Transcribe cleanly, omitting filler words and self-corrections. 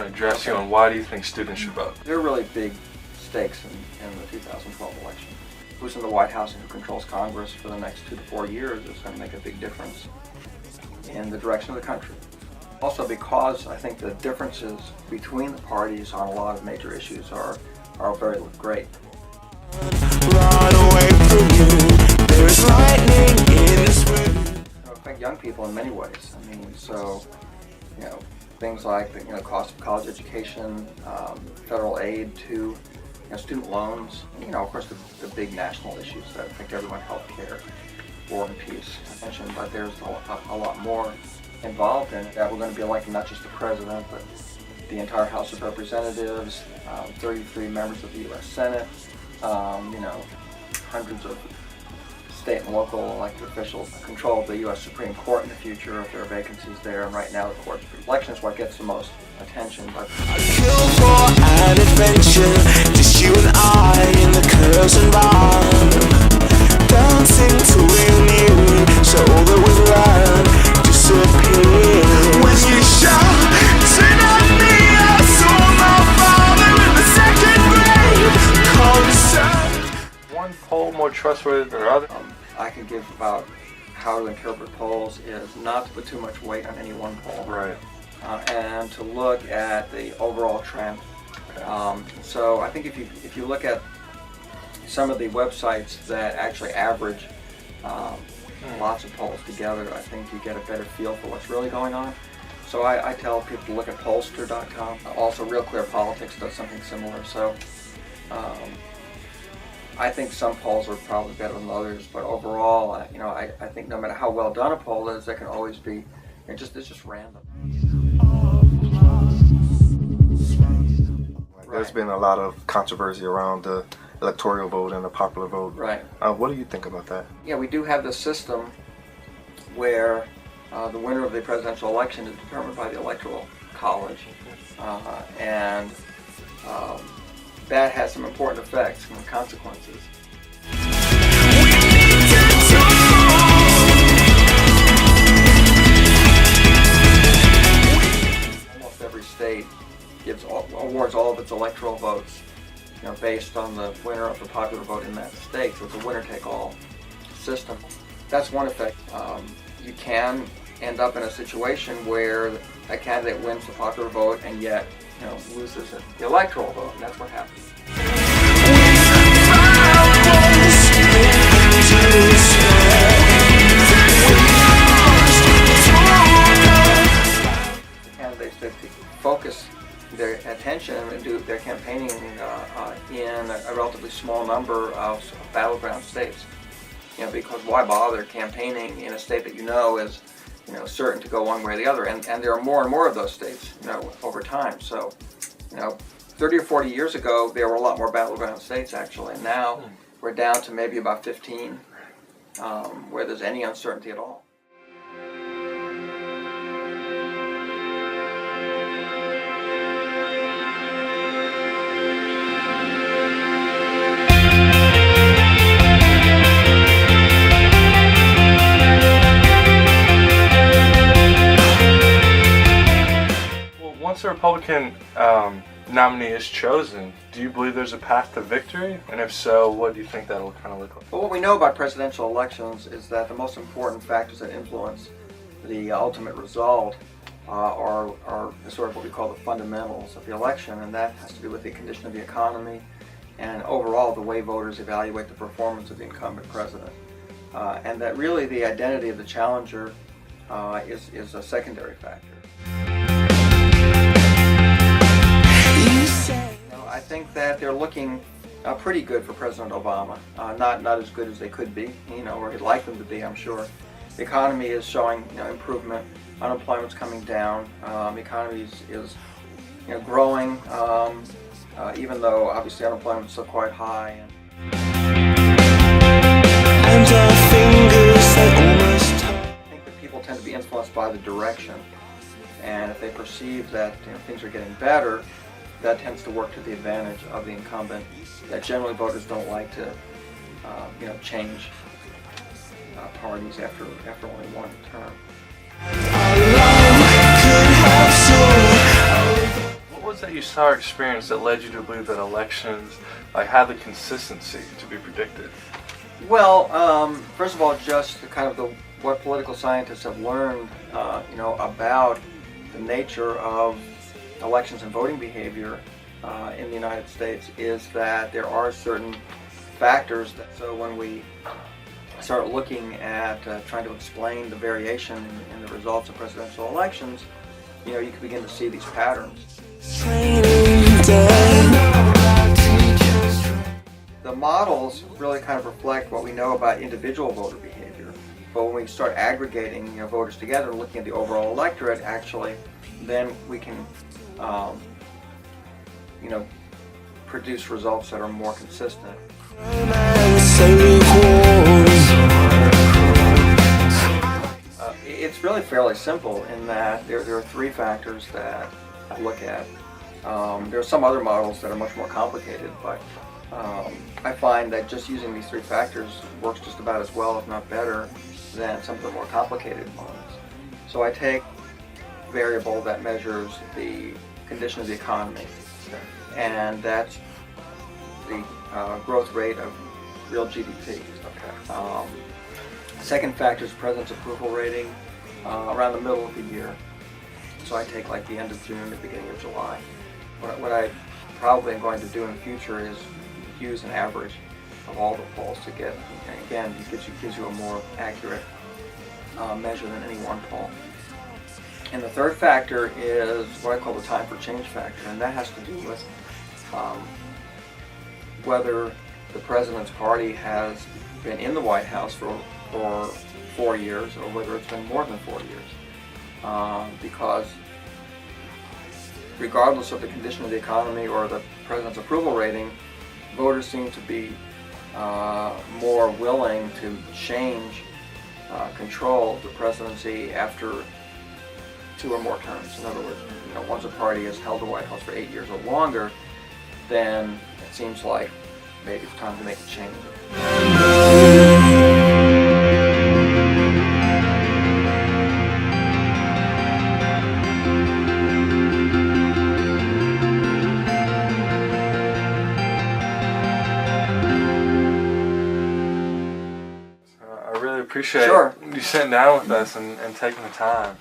want to address you on why do you think students should vote? There are really big stakes in the 2012 election. Who's in the White House and who controls Congress for the next 2 to 4 years is going to make a big difference in the direction of the country. Also because I think the differences between the parties on a lot of major issues are very great. Run away from you. There is lightning in this wind. It'll affect young people in many ways. I mean, so, things like the cost of college education, federal aid to student loans, of course the big national issues that affect everyone, healthcare, war and peace, I mentioned, but there's a lot more involved in it. That we're going to be electing not just the president, but the entire House of Representatives, 33 members of the U.S. Senate, hundreds of state and local elected officials, control of the U.S. Supreme Court in the future if there are vacancies there, and right now the court election is what gets the most attention. But I kill for an adventure, just you and I in the curves and run, dancing till we're new, so all that we've learned disappears. When you shout, turn at me, I saw my father in the second grade concert. One poll more trustworthy than other? I can give about how to interpret polls is not to put too much weight on any one poll. Right. And to look at the overall trend. So I think if you look at some of the websites that actually average lots of polls together, I think you get a better feel for what's really going on. So I tell people to look at pollster.com. Also, Real Clear Politics does something similar. So I think some polls are probably better than others, but overall, I think no matter how well done a poll is, there can always be it's just random. There's been a lot of controversy around the electoral vote and the popular vote. Right. What do you think about that? Yeah, we do have this system where the winner of the presidential election is determined by the Electoral College, and that has some important effects and consequences. Almost every state awards all of its electoral votes, based on the winner of the popular vote in that state. So it's a winner-take-all system. That's one effect. You can end up in a situation where a candidate wins the popular vote and yet, loses the electoral vote, and that's what happens. The candidates that focus their attention and do their campaigning in a relatively small number of battleground states. Because why bother campaigning in a state that is certain to go one way or the other, and there are more and more of those states, over time. So, 30 or 40 years ago, there were a lot more battleground states actually, and now we're down to maybe about 15 where there's any uncertainty at all. Once a Republican nominee is chosen, do you believe there's a path to victory? And if so, what do you think that'll kind of look like? Well, what we know about presidential elections is that the most important factors that influence the ultimate result are sort of what we call the fundamentals of the election, and that has to do with the condition of the economy and overall the way voters evaluate the performance of the incumbent president. And that really the identity of the challenger is a secondary factor. I think that they're looking pretty good for President Obama. Not as good as they could be, or he'd like them to be, I'm sure. The economy is showing improvement. Unemployment's coming down. The economy is growing, even though obviously unemployment is still quite high. And our fingers, they almost I think that people tend to be influenced by the direction, and if they perceive that things are getting better, that tends to work to the advantage of the incumbent. That generally voters don't like to, change parties after only one term. you saw or experienced that led you to believe that elections have the consistency to be predicted? Well, first of all, just what political scientists have learned, about the nature of elections and voting behavior in the United States is that there are certain factors so when we start looking at trying to explain the variation in the results of presidential elections, you can begin to see these patterns. The models really kind of reflect what we know about individual voter behavior, but when we start aggregating voters together and looking at the overall electorate, actually, then we can produce results that are more consistent. It's really fairly simple in that there are three factors that I look at. There are some other models that are much more complicated, but I find that just using these three factors works just about as well, if not better, than some of the more complicated ones. So I take a variable that measures the condition of the economy, and that's the growth rate of real GDP. Second factor is president's approval rating around the middle of the year. So I take the end of June, the beginning of July. What I probably am going to do in the future is use an average of all the polls to get, and again, it gives you a more accurate measure than any one poll. And the third factor is what I call the time for change factor, and that has to do with whether the president's party has been in the White House for 4 years or whether it's been more than 4 years. Because regardless of the condition of the economy or the president's approval rating, voters seem to be more willing to change control of the presidency after 2 or more terms. In other words, once a party has held the White House for 8 years or longer, then it seems like maybe it's time to make a change. I really appreciate Sure. you sitting down with us and taking the time.